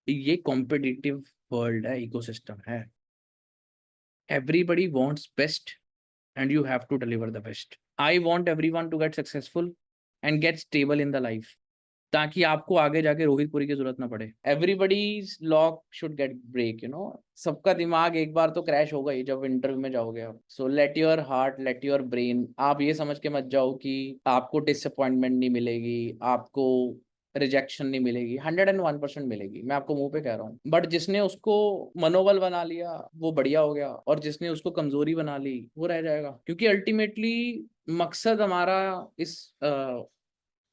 ये competitive world है, ecosystem है। Everybody wants best and you have to deliver the best. I want everyone to get successful and get stable in the life, ताकि आपको आगे जाके रोहित पुरी की जरूरत ना पड़े। Everybody's lock should get break, you know. सबका दिमाग एक बार तो क्रैश होगा ही जब इंटरव्यू में जाओगे आप। So let your heart, let your brain, आप ये समझ के मत जाओ कि आपको डिसअपॉइंटमेंट नहीं मिलेगी, आपको रिजेक्शन नहीं मिलेगी। 101% मिलेगी, मैं आपको मुंह पे कह रहा हूँ। बट जिसने उसको मनोबल बना लिया वो बढ़िया हो गया, और जिसने उसको कमजोरी बना ली वो रह जाएगा। क्योंकि अल्टीमेटली मकसद हमारा इस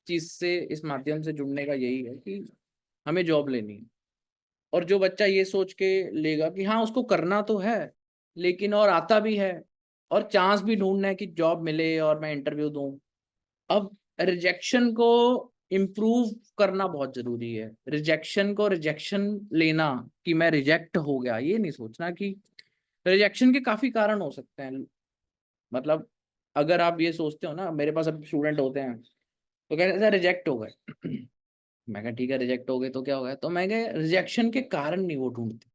चीज से, इस माध्यम से जुड़ने का यही है कि हमें जॉब लेनी है। और जो बच्चा ये सोच के लेगा कि हाँ उसको करना तो है लेकिन और आता भी है और चांस भी ढूंढना है कि जॉब मिले और मैं इंटरव्यू दूं, अब रिजेक्शन को इम्प्रूव करना बहुत जरूरी है। रिजेक्शन को रिजेक्शन लेना कि मैं रिजेक्ट हो गया, ये नहीं सोचना कि रिजेक्शन के काफी कारण हो सकते हैं। मतलब अगर आप ये सोचते हो ना, मेरे पास अब स्टूडेंट होते हैं तो कहते हैं रिजेक्ट हो गए। मैं कहा ठीक है रिजेक्ट हो गए तो क्या हो गया, तो मैं कहा रिजेक्शन के कारण नहीं वो ढूंढते।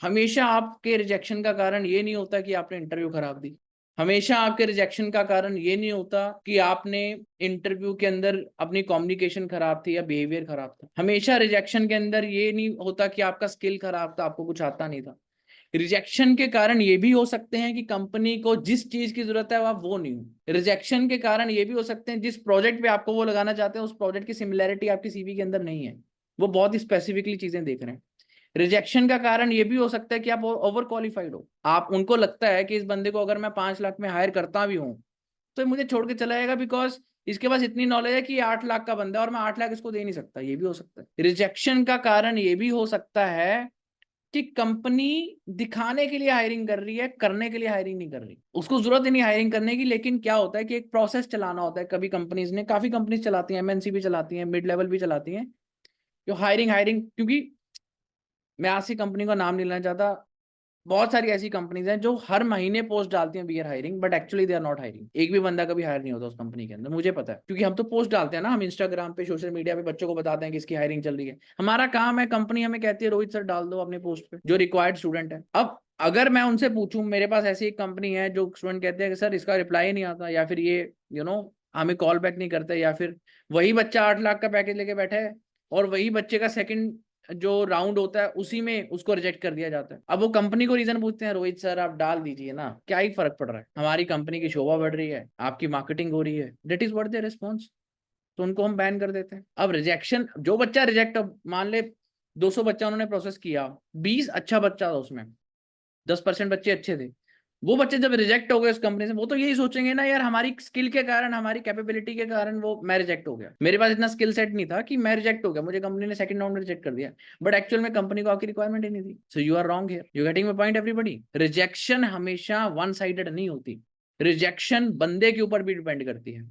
हमेशा आपके रिजेक्शन का कारण ये नहीं होता कि आपने इंटरव्यू खराब दी। हमेशा आपके रिजेक्शन का कारण ये नहीं होता कि आपने इंटरव्यू के अंदर अपनी कम्युनिकेशन खराब थी या बिहेवियर खराब था। हमेशा रिजेक्शन के अंदर ये नहीं होता कि आपका स्किल खराब था, आपको कुछ आता नहीं था। रिजेक्शन के कारण ये भी हो सकते हैं कि कंपनी को जिस चीज की जरूरत है आप वो नहीं हो। रिजेक्शन के कारण ये भी हो सकते हैं जिस प्रोजेक्ट पे आपको वो लगाना चाहते हैं उस प्रोजेक्ट की सिमिलैरिटी आपकी सीवी के अंदर नहीं है, वो बहुत ही स्पेसिफिकली चीजें देख रहे हैं। रिजेक्शन का कारण ये भी हो सकता है कि आप ओवर क्वालिफाइड हो। आप उनको लगता है कि इस बंदे को अगर मैं 5 लाख में हायर करता भी हूँ तो मुझे छोड़ के चला जाएगा, बिकॉज इसके पास इतनी नॉलेज है कि 8 लाख का बंदा है और मैं 8 लाख इसको दे नहीं सकता। ये भी हो सकता है। रिजेक्शन का कारण ये भी हो सकता है कि कंपनी दिखाने के लिए हायरिंग कर रही है, करने के लिए हायरिंग नहीं कर रही। उसको जरूरत ही नहीं हायरिंग करने की, लेकिन क्या होता है कि एक प्रोसेस चलाना होता है। कभी कंपनीज ने, काफी कंपनीज चलाती हैं, एमएनसी भी चलाती हैं, मिड लेवल भी चलाती हैं, जो हायरिंग हायरिंग क्योंकि मैं ऐसी कंपनी का नाम नहीं लेना चाहता, बहुत सारी ऐसी कंपनीज हैं जो हर महीने पोस्ट डालती हैं we are hiring, but actually they are not hiring. एक भी बंदा कभी हायर नहीं होता उस कंपनी के अंदर, मुझे पता है, क्योंकि हम तो पोस्ट डालते हैं ना, हम इंस्टाग्राम पे, सोशल मीडिया पे बच्चों को बताते हैं कि इसकी हायरिंग चल रही है। हमारा काम है, कंपनी हमें कहती है रोहित सर डाल दो अपने पोस्ट पे जो रिक्वायर्ड स्टूडेंट है। अब अगर मैं उनसे पूछूं, मेरे पास ऐसी एक कंपनी है जो स्टूडेंट कहते हैं कि सर इसका रिप्लाई नहीं आता, या फिर ये हमें कॉल बैक नहीं करते, या फिर वही बच्चा 8 लाख का पैकेज लेके बैठा है और वही बच्चे का सेकंड जो राउंड होता है उसी में उसको रिजेक्ट कर दिया जाता है। अब वो कंपनी को रीजन पूछते हैं, रोहित सर आप डाल दीजिए ना, क्या ही फर्क पड़ रहा है, हमारी कंपनी की शोभा बढ़ रही है, आपकी मार्केटिंग हो रही है, that is what there response. तो उनको हम बैन कर देते हैं। अब रिजेक्शन, जो बच्चा रिजेक्ट, अब मान ले 200 बच्चा उन्होंने प्रोसेस किया, 20 अच्छा बच्चा था उसमें, 10% बच्चे अच्छे थे, वो बच्चे जब रिजेक्ट हो गए उस कंपनी से, वो तो यही सोचेंगे ना यार हमारी स्किल के कारण, हमारी कैपेबिलिटी के कारण वो मैं रिजेक्ट हो गया, मेरे पास इतना स्किल सेट नहीं था कि मैं रिजेक्ट हो गया, मुझे कंपनी ने सेकंड राउंड में रिजेक्ट कर दिया। बट एक्चुअल में कंपनी को आपकी रिक्वायरमेंट ही नहीं थी। So you are wrong here, you getting my point everybody. Rejection हमेशा वन साइडेड नहीं होती। रिजेक्शन बंदे के ऊपर भी डिपेंड करती है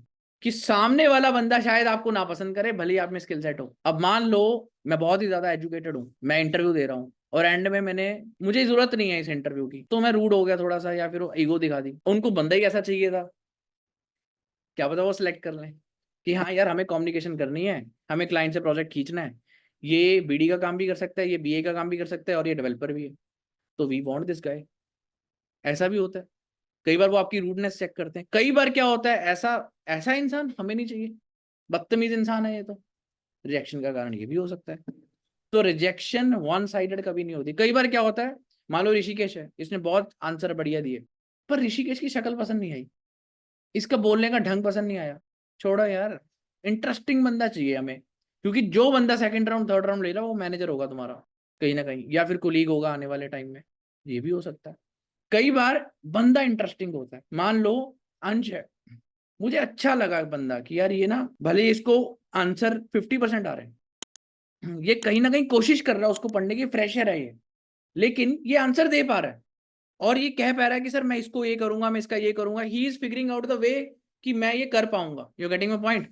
कि सामने वाला बंदा शायद आपको ना पसंद करे, भले ही आप में स्किल सेट हो। अब मान लो मैं बहुत ही ज्यादा एजुकेटेड हूँ, मैं इंटरव्यू दे रहा हूँ और एंड में मुझे जरूरत नहीं है इस इंटरव्यू की, तो मैं रूड हो गया थोड़ा सा या फिर ईगो दिखा दी, उनको बंदा ही ऐसा चाहिए था, क्या पता वो सिलेक्ट कर लें कि हाँ यार हमें कम्युनिकेशन करनी है, हमें क्लाइंट से प्रोजेक्ट खींचना है, ये बीडी का काम भी कर सकता है, ये बीए का काम भी कर सकता है और ये डेवलपर भी है, तो वी वांट दिस गाय। ऐसा भी होता है। कई बार वो आपकी रूडनेस चेक करते हैं। कई बार क्या होता है, ऐसा ऐसा इंसान हमें नहीं चाहिए, बदतमीज इंसान है ये, तो रिजेक्शन का कारण ये भी हो सकता है। तो रिजेक्शन वन साइडेड कभी नहीं होती। कई बार क्या होता है, मान लो ऋषिकेश है, इसने बहुत आंसर बढ़िया दिए, पर ऋषिकेश की शक्ल पसंद नहीं आई, इसका बोलने का ढंग पसंद नहीं आया, छोड़ो यार, इंटरेस्टिंग बंदा चाहिए हमें, क्योंकि जो बंदा सेकंड राउंड थर्ड राउंड ले रहा है वो मैनेजर होगा तुम्हारा कहीं ना कहीं, या फिर कुलीग होगा आने वाले टाइम में, ये भी हो सकता है। कई बार बंदा इंटरेस्टिंग होता है, मान लो अंश है, मुझे अच्छा लगा बंदा कि यार ये ना भले इसको आंसर 50% आ रहे हैं, ये कहीं ना कहीं कोशिश कर रहा है उसको पढ़ने की, फ्रेशर है ये, लेकिन ये आंसर दे पा रहा है और ये कह पा रहा है कि सर मैं इसको ये करूंगा, मैं इसका ये करूंगा, he is figuring out the way कि मैं ये कर पाऊंगा। You getting my point.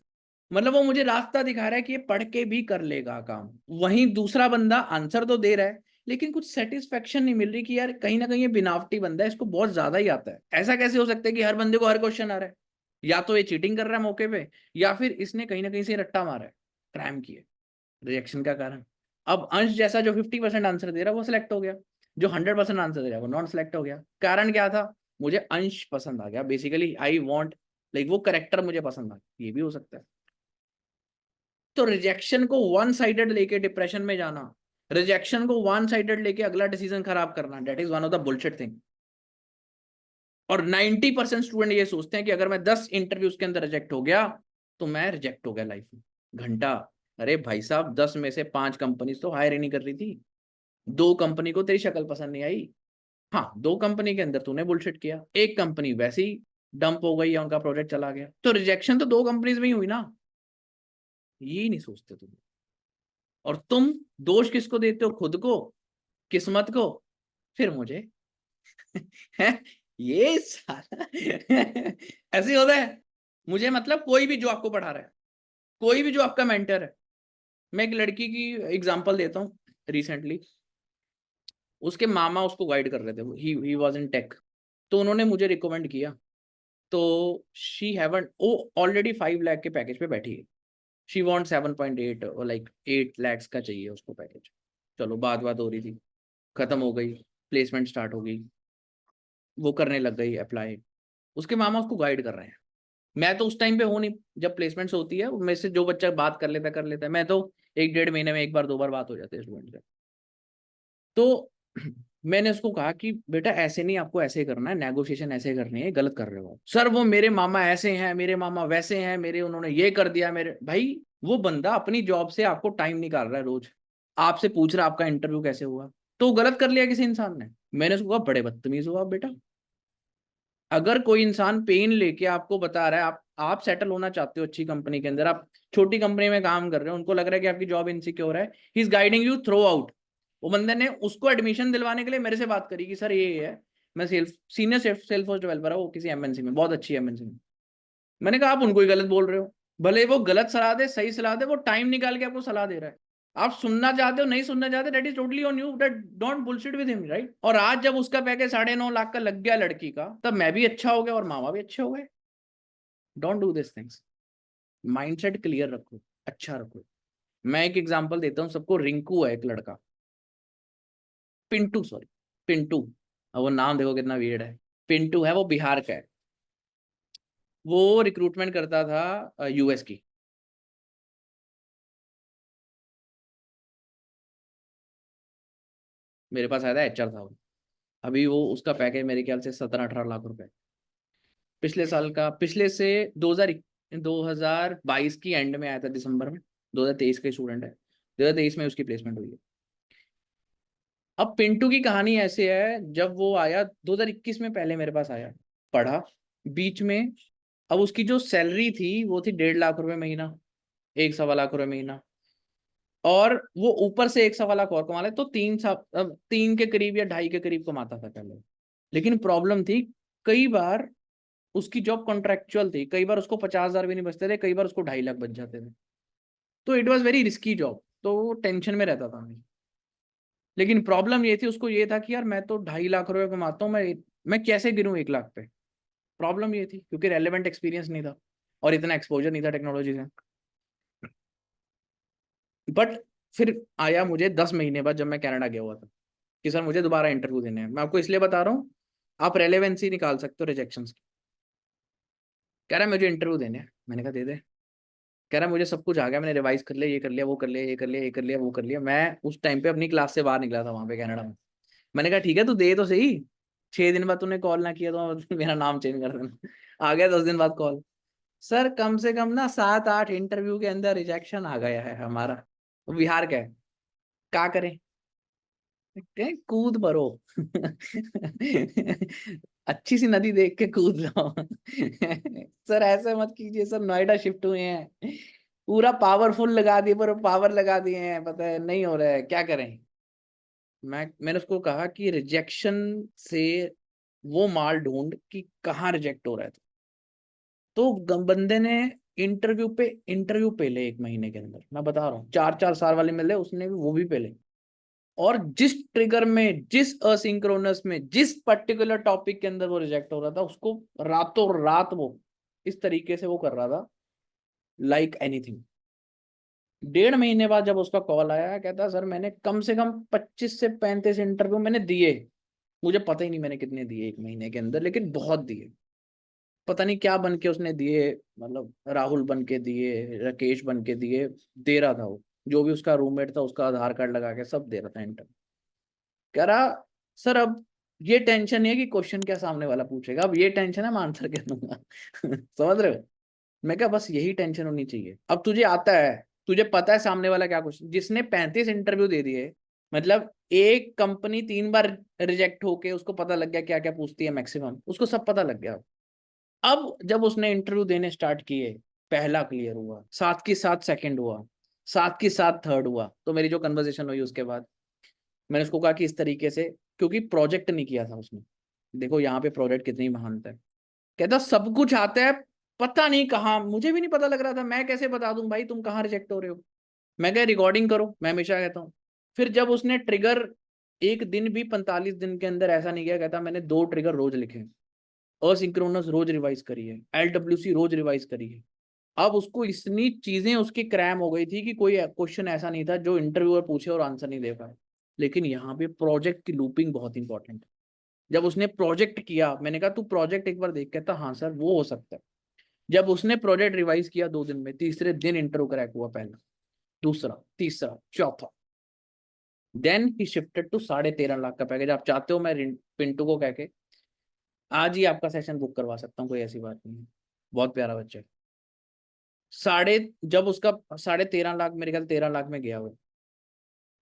मतलब वो मुझे रास्ता दिखा रहा है कि ये पढ़ के भी कर लेगा काम। वहीं दूसरा बंदा आंसर तो दे रहा है लेकिन कुछ सेटिस्फेक्शन नहीं मिल रही कि यार कहीं ना कहीं ये बिनावटी बंदा है, इसको बहुत ज्यादा ही आता है। ऐसा कैसे हो सकता है कि हर बंदे को हर क्वेश्चन आ रहा है? या तो ये चीटिंग कर रहा है मौके पे, या फिर इसने कहीं ना कहीं से रट्टा मारा है, क्रैम किए, रिजेक्शन का कारण। अब अंश जैसा जो 50% आंसर दे रहा है वो सिलेक्ट हो गया, जो 100% आंसर दे रहा है वो नॉन सिलेक्ट हो गया। कारण क्या था? मुझे अंश पसंद आ गया, बेसिकली आई वॉन्ट लाइक वो करेक्टर मुझे पसंद आ गया, ये भी हो सकता है। तो रिजेक्शन को वन साइडेड लेके डिप्रेशन में जाना, रिजेक्शन को वन साइडेड लेके अगला डिसीजन खराब करना, that is one of the bullshit thing. और 90% स्टूडेंट ये सोचते हैं कि अगर मैं 10 इंटरव्यूज के अंदर रिजेक्ट हो गया तो मैं रिजेक्ट हो गया लाइफ में। घंटा, अरे भाई साहब 10 में से 5 कंपनी तो हायर ही नहीं कर रही थी, 2 कंपनी को तेरी शक्ल पसंद नहीं आई, हाँ 2 कंपनी के अंदर तूने बुलशिट किया, एक कंपनी वैसे ही डंप हो गई या उनका प्रोजेक्ट चला गया, तो रिजेक्शन तो 2 कंपनीज में ही हुई ना। ये नहीं सोचते तुम। और तुम दोष किसको देते हो? खुद को, किस्मत को, फिर मुझे। है ये सारा ऐसे ही होता है। मुझे मतलब कोई भी जो आपको पढ़ा रहा है, कोई भी जो आपका मेंटर है, मैं एक लड़की की एग्जांपल देता हूँ। रिसेंटली उसके मामा उसको गाइड कर रहे थे, ही वाज इन टेक, तो उन्होंने मुझे रिकमेंड किया। तो शी हैवंट, वो ऑलरेडी 5 लाख के पैकेज पे बैठी है, शी वांट 7.8 और लाइक 8 lakhs का चाहिए उसको पैकेज। चलो बात हो रही थी, खत्म हो गई, प्लेसमेंट स्टार्ट हो गई, वो करने लग गई अप्लाई। उसके मामा उसको गाइड कर रहे हैं। मैं तो उस टाइम पे हूँ नहीं, जब प्लेसमेंट्स होती है मेरे से जो बच्चा बात कर लेता है, मैं तो 1-1.5 महीने में एक बार 2 बार बात हो जाती है स्टूडेंट से। तो मैंने उसको कहा कि बेटा ऐसे नहीं, आपको ऐसे करना है, नेगोशिएशन ऐसे करनी है, गलत कर रहे हो सर, वो मेरे मामा ऐसे हैं, मेरे मामा वैसे हैं, मेरे उन्होंने ये कर दिया मेरे भाई। वो बंदा अपनी जॉब से आपको टाइम निकाल रहा है रोज, आपसे पूछ रहा है आपका इंटरव्यू कैसे हुआ, तो गलत कर लिया किसी इंसान ने। मैंने उसको कहा बड़े बदतमीज हो आप बेटा। अगर कोई इंसान पेन लेके आपको बता रहा है, आप सेटल होना चाहते हो अच्छी कंपनी के अंदर, आप छोटी कंपनी में काम कर रहे हो, उनको लग रहा है कि आपकी जॉब इनसिक्योर है, he is guiding you through out. वो बंदे ने उसको एडमिशन दिलवाने के लिए मेरे से बात करी कि सर ये है, मैं सीनियर सेल्सफोर्स डेवलपर है, वो किसी एमएनसी में, बहुत अच्छी एमएनसी में। मैंने कहा आप उनको ही गलत बोल रहे हो, भले वो गलत सलाह दे सही सलाह दे, वो टाइम निकाल के आपको सलाह दे रहा है, आप सुनना चाहते हो नहीं सुनना चाहते, that is totally on you, that don't bullshit with him, right. और आज जब उसका पैकेज 9.5 लाख का लग गया लड़की का, तब मैं भी अच्छा हो गया और मामा भी अच्छे हो गए। Don't do this things, mindset clear रखो, अच्छा रखो। मैं एक एग्जांपल देता हूँ सबको, रिंकू है एक लड़का, पिंटू सॉरी, पिंटू, अब वो नाम देखो कितना वियर्ड है। पिंटू है, वो बिहार का है, वो रिक्रूटमेंट करता था यूएस की। मेरे पास आया था, एचआर था वो। अभी वो उसका पैकेज मेरे ख्याल से 17-18 लाख रुपए, पिछले साल का, पिछले से 2022 की एंड में आया था, दिसंबर में। 2023 का स्टूडेंट है, 2023 में उसकी प्लेसमेंट हुई है। अब पिंटू की कहानी ऐसे है, जब वो आया 2021 में, पहले मेरे पास आया, पढ़ा बीच में। अब उसकी जो सैलरी थी वो थी 1.5 लाख रुपए महीना, 1-1.25 लाख रुपए महीना, और वो ऊपर से 1-1.25 लाख और कमा ले, तो 3 के करीब या 2.5 के करीब कमाता था पहले। लेकिन प्रॉब्लम थी, कई बार उसकी जॉब कॉन्ट्रेक्चुअल थी, कई बार उसको 50,000 भी नहीं बचते थे, कई बार उसको 2.5 लाख बच जाते थे। तो it was very risky job, तो वो टेंशन में रहता था हमें। लेकिन प्रॉब्लम ये थी, उसको ये था कि यार मैं तो 2.5 लाख रुपए कमाता हूँ, मैं कैसे गिरूँ 1 लाख पे। प्रॉब्लम ये थी क्योंकि रेलेवेंट एक्सपीरियंस नहीं था और इतना एक्सपोजर नहीं था टेक्नोलॉजी से। बट फिर आया मुझे 10 महीने बाद, जब मैं कनाडा गया हुआ था, कि सर मुझे दोबारा इंटरव्यू देने हैं। मैं आपको इसलिए बता रहा हूँ, आप रेलेवेंसी निकाल सकते हो रिजेक्शन की। कह रहा है मुझे इंटरव्यू देने हैं, मैंने कहा दे दे। कह रहा है मुझे सब कुछ आ गया, मैंने रिवाइज कर लिया, ये कर लिया, वो कर लिया, ये कर लिया, ये कर लिया, वो कर लिया। मैं उस टाइम पे अपनी क्लास से बाहर निकला था वहां पे कनाडा में। मैंने कहा ठीक है तू दे तो सही, 6 दिन बाद तूने कॉल ना किया तो मेरा नाम चेंज कर देना। आ गया 10 दिन बाद कॉल, सर कम से कम ना 7-8 इंटरव्यू के अंदर रिजेक्शन आ गया है हमारा। वो बिहार का है, क्या करें? कूद पड़ो अच्छी सी नदी देख के कूद जाओ सर ऐसे मत कीजिए सर, नोएडा शिफ्ट हुए हैं, पूरा पावरफुल लगा दिए, पूरा पावर लगा दिए हैं, पता है नहीं हो रहा है, क्या करें? मैंने उसको कहा कि रिजेक्शन से वो माल ढूंढ कि कहाँ रिजेक्ट हो रहा है। तो बंदे ने इंटरव्यू पे ले 1 महीने के अंदर, मैं बता रहा हूँ, 4-4 साल वाले मिले उसने भी, वो भी पहले। और जिस ट्रिगर में, जिस असिंक्रोनस में, जिस पर्टिकुलर टॉपिक के अंदर वो रिजेक्ट हो रहा था, उसको रातों रात वो इस तरीके से वो कर रहा था, लाइक एनीथिंग। 1.5 महीने बाद जब उसका कॉल आया, कहता सर मैंने कम से कम 25 से 35 इंटरव्यू मैंने दिए, मुझे पता ही नहीं मैंने कितने दिए 1 महीने के अंदर, लेकिन बहुत दिए। पता नहीं क्या बन के उसने दिए, मतलब राहुल बन के दिए, राकेश बन के दिए, दे रहा था वो। जो भी उसका रूममेट था उसका आधार कार्ड लगा के सब दे रहा था इंटरव्यू। कह रहा सर अब ये टेंशन नहीं है कि क्वेश्चन क्या सामने वाला पूछेगा, अब ये टेंशन है मैं आंसर क्या दूंगा। समझ रहे हो? मैं क्या, बस यही टेंशन होनी चाहिए। अब तुझे आता है, तुझे पता है सामने वाला क्या क्वेश्चन, जिसने 35 इंटरव्यू दे दिए, मतलब एक कंपनी 3 बार रिजेक्ट होके उसको पता लग गया क्या क्या पूछती है मैक्सिमम, उसको सब पता लग गया। अब जब उसने इंटरव्यू देने स्टार्ट किए, पहला क्लियर हुआ, साथ के साथ सेकंड हुआ, साथ के साथ थर्ड हुआ, तो मेरी जो कन्वर्सेशन हुई उसके बाद मैंने उसको कहा कि इस तरीके से, क्योंकि प्रोजेक्ट नहीं किया था उसने। देखो यहाँ पे प्रोजेक्ट कितनी महानता है। कहता सब कुछ आता है, पता नहीं कहाँ, मुझे भी नहीं पता लग रहा था, मैं कैसे बता दूं भाई तुम कहाँ रिजेक्ट हो रहे हो। मैं क्या, रिकॉर्डिंग करो, मैं हमेशा कहता हूँ। फिर जब उसने ट्रिगर, एक दिन भी 45 दिन के अंदर ऐसा नहीं किया, कहता मैंने 2 ट्रिगर रोज लिखे, असिंक्रोनस रोज रिवाइज करी है, LWC रोज रिवाइज करी है। अब उसको इतनी चीजें उसकी क्रैम हो गई थी कि कोई क्वेश्चन ऐसा नहीं था जो इंटरव्यूअर पूछे और आंसर नहीं दे पाए। लेकिन यहाँ पे प्रोजेक्ट की लूपिंग बहुत इंपॉर्टेंट है। जब उसने प्रोजेक्ट किया, मैंने कहा तू प्रोजेक्ट एक बार देख, कहता हाँ सर वो हो सकता है। जब उसने प्रोजेक्ट रिवाइज किया 2 दिन में, तीसरे दिन इंटरव्यू क्रैक हुआ, पहला, दूसरा, तीसरा, चौथा। Then he shifted to 13.5 lakh का पैकेज। आप चाहते हो मैं पिंटू को कह के आज ही आपका सेशन बुक करवा सकता हूँ, कोई ऐसी बात नहीं है। बहुत प्यारा बच्चा है। साढ़े जब उसका 13.5 लाख, मेरे ख्याल 13 लाख में गया वो,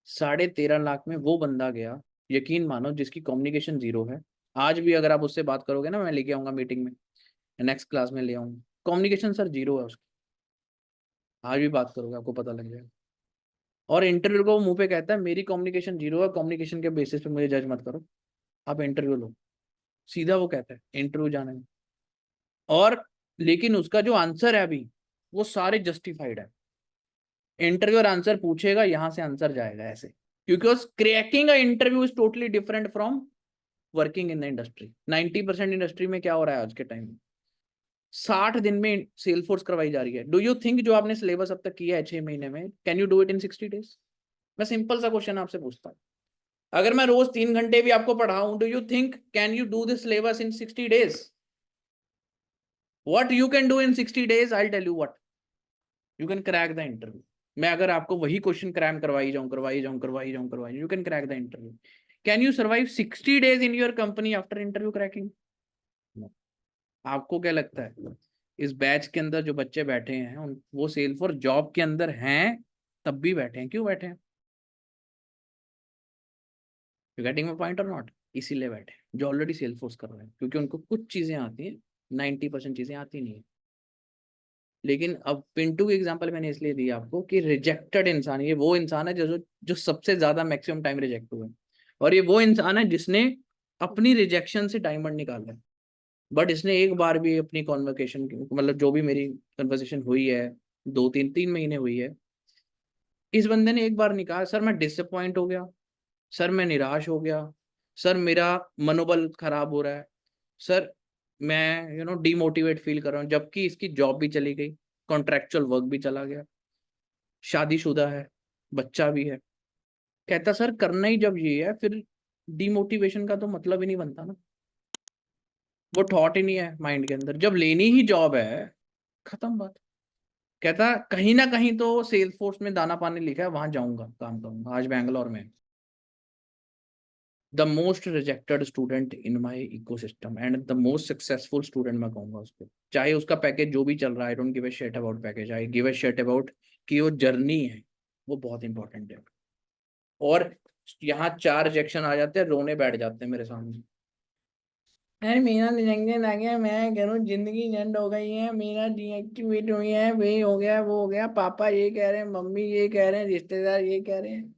13.5 लाख में वो बंदा गया। यकीन मानो जिसकी कम्युनिकेशन जीरो है, आज भी अगर आप उससे बात करोगे ना, मैं लेके आऊंगा मीटिंग में, नेक्स्ट क्लास में ले आऊंगा, कम्युनिकेशन सर जीरो है उसकी। आज भी बात करोगे आपको पता लग जाएगा। और इंटरव्यू को वो मुंह पे कहता है मेरी कम्युनिकेशन जीरो है, कम्युनिकेशन के बेसिस पे मुझे जज मत करो, आप इंटरव्यू लो। सीधा वो कहता है इंटरव्यू जाने में। और लेकिन उसका जो आंसर है अभी, वो सारे जस्टिफाइड है। इंटरव्यू और आंसर पूछेगा, यहां से आंसर जाएगा ऐसे, क्योंकि cracking a interview is totally different from working in the industry. 90% industry में क्या हो रहा है आज के टाइम में, 60 दिन में सेल फोर्स करवाई जा रही है। डू यू थिंक जो आपने सिलेबस अब तक किया है 6 महीने में, can you do it in 60 days? मैं सिंपल सा क्वेश्चन आपसे पूछता हूँ, अगर मैं रोज 3 घंटे भी आपको पढ़ाऊं, do you think can you do this syllabus in 60 days? What you can do in 60 days, I tell you what you can crack the interview. मैं अगर आपको वही क्वेश्चन क्रैम करवाई जाऊं, you can crack the interview. Can you survive 60 days in your company after interview cracking? आपको क्या लगता है इस बैच के अंदर जो बच्चे बैठे हैं उन, वो सेल फॉर जॉब के अंदर हैं तब भी बैठे हैं, क्यों बैठे हैं? यू गेटिंग माय पॉइंट और नॉट? इसीलिए बैठे हैं जो ऑलरेडी सेल फोर्स कर रहे हैं, क्योंकि उनको कुछ चीजें आती हैं, 90% चीजें आती नहीं है। लेकिन अब पिंटू की एग्जांपल मैंने इसलिए दी आपको कि रिजेक्टेड इंसान, ये वो इंसान है जो जो सबसे ज्यादा मैक्सिमम टाइम रिजेक्ट हुए, और ये वो इंसान है जिसने अपनी रिजेक्शन से डायमंड निकाला है। बट इसने एक बार भी अपनी कॉन्वर्सेशन, मतलब जो भी मेरी कन्वर्सेशन हुई है, 2 3 3 महीने हुई है, इस बंदे ने एक बार नहीं कहा सर मैं डिसअपॉइंट हो गया, सर मैं निराश हो गया, सर मेरा मनोबल खराब हो रहा है, सर मैं डिमोटिवेट फील कर रहा हूँ, जबकि इसकी जॉब भी चली गई, कॉन्ट्रेक्चुअल वर्क भी चला गया, शादीशुदा है, बच्चा भी है। कहता सर करना ही जब ये है, फिर डिमोटिवेशन का तो मतलब ही नहीं बनता ना, वो थॉट ही नहीं है माइंड के अंदर, जब लेनी ही जॉब है, खत्म बात। कहता कहीं ना कहीं तो सेल्स फोर्स में दाना पानी लिखा है, वहां जाऊंगा काम करूंगा, आज बैंगलोर में। The most rejected student in my ecosystem and the most successful student मैं कहूंगा उसको, चाहे उसका पैकेज जो भी चल रहा है, I don't give a shit about package, I give a shit about कि वो जर्नी है, वो बहुत इंपॉर्टेंट है। और यहाँ 4 रिजेक्शन आ जाते हैं, रोने बैठ जाते हैं मेरे सामने, अरे मेरा रिजेक्शन आ गया, मैं कह रहा हूँ जिंदगी झंड हो गई है, मेरा डीएक्टिवेट हो गया है, वे हो गया वो हो गया, पापा ये कह रहे हैं, मम्मी ये कह रहे हैं, रिश्तेदार ये कह रहे हैं,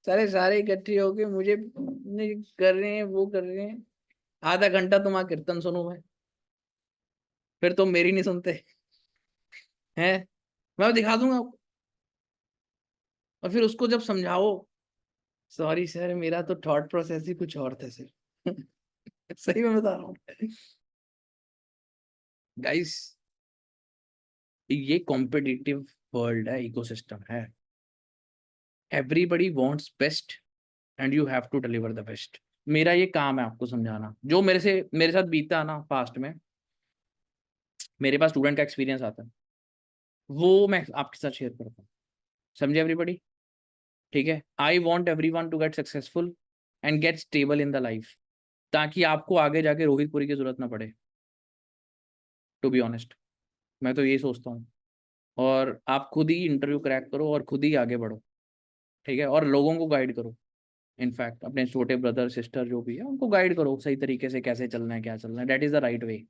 सारे सारे इकट्ठे होके मुझे कर रहे हैं, वो कर रहे हैं। आधा घंटा तुम्हारा कीर्तन सुनूं मैं, फिर तुम मेरी नहीं सुनते हैं? मैं दिखा दूंगा आपको। और फिर उसको जब समझाओ, सॉरी सर मेरा तो थॉट प्रोसेस ही कुछ और था सर। सही में बता रहा हूँ गाइस, ये कॉम्पिटिटिव वर्ल्ड है, इकोसिस्टम है। Everybody wants best and you have to deliver the best. मेरा ये काम है आपको समझाना, जो मेरे साथ बीता ना पास्ट में, मेरे पास स्टूडेंट का एक्सपीरियंस आता है, वो मैं आपके साथ शेयर करता हूँ। समझे एवरीबडी? ठीक है, I want every one to get successful and get stable in the life, ताकि आपको आगे जाके रोहितपुरी की जरूरत ना पड़े। टू बी ऑनेस्ट, मैं तो यही सोचता हूँ। और आप खुद ही इंटरव्यू क्रैक करो और खुद ही आगे बढ़ो, ठीक है, और लोगों को गाइड करो। इनफैक्ट अपने छोटे ब्रदर सिस्टर जो भी है उनको गाइड करो सही तरीके से, कैसे चलना है क्या चलना है, that is the right way.